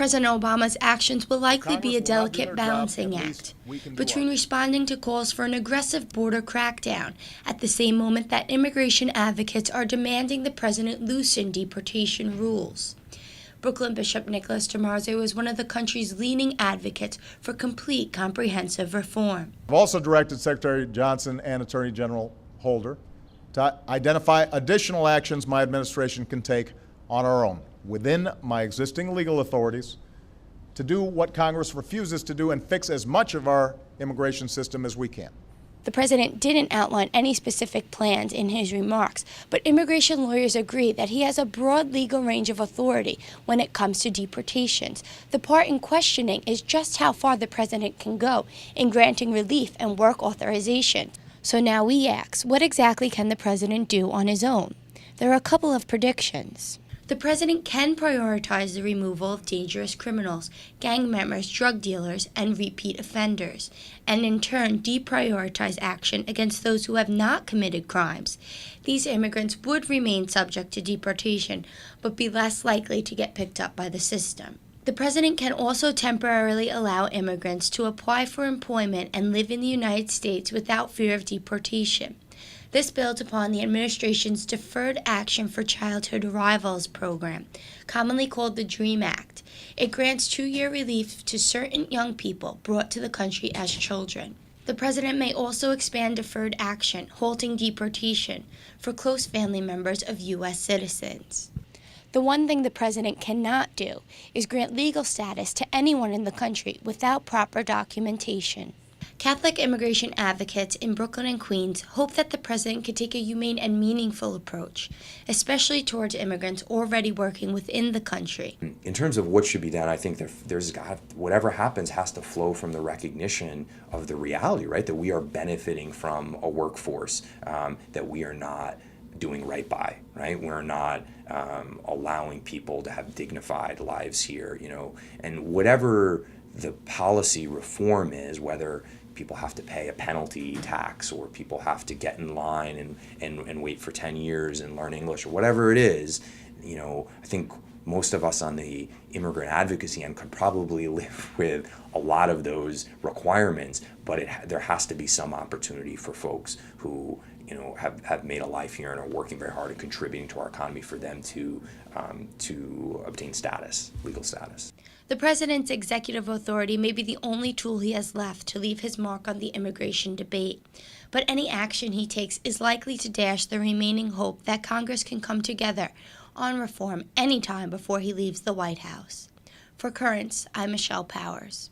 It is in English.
President Obama's actions will likely be a delicate balancing act between responding to calls for an aggressive border crackdown at the same moment that immigration advocates are demanding the president loosen deportation rules. Brooklyn Bishop Nicholas DeMarzo is one of the country's leading advocates for complete, comprehensive reform. I've also directed Secretary Johnson and Attorney General Holder to identify additional actions my administration can take on our own, within my existing legal authorities, to do what Congress refuses to do and fix as much of our immigration system as we can. The president didn't outline any specific plans in his remarks, but immigration lawyers agree that he has a broad legal range of authority when it comes to deportations. The part in questioning is just how far the president can go in granting relief and work authorization. So now we ask, what exactly can the president do on his own? There are a couple of predictions. The president can prioritize the removal of dangerous criminals, gang members, drug dealers, and repeat offenders, and in turn deprioritize action against those who have not committed crimes. These immigrants would remain subject to deportation, but be less likely to get picked up by the system. The president can also temporarily allow immigrants to apply for employment and live in the United States without fear of deportation. This builds upon the administration's Deferred Action for Childhood Arrivals program, commonly called the DREAM Act. It grants 2-year relief to certain young people brought to the country as children. The president may also expand deferred action, halting deportation, for close family members of U.S. citizens. The one thing the president cannot do is grant legal status to anyone in the country without proper documentation. Catholic immigration advocates in Brooklyn and Queens hope that the president could take a humane and meaningful approach, especially towards immigrants already working within the country. In terms of what should be done, I think whatever happens has to flow from the recognition of the reality, right? That we are benefiting from a workforce that we are not doing right by, right? We're not allowing people to have dignified lives here, and whatever the policy reform is, whether people have to pay a penalty tax or people have to get in line and wait for 10 years and learn English or whatever it is, I think most of us on the immigrant advocacy end could probably live with a lot of those requirements, but there has to be some opportunity for folks who have made a life here and are working very hard and contributing to our economy for them to obtain status, legal status. The president's executive authority may be the only tool he has left to leave his mark on the immigration debate, but any action he takes is likely to dash the remaining hope that Congress can come together on reform any time before he leaves the White House. For Currents, I'm Michelle Powers.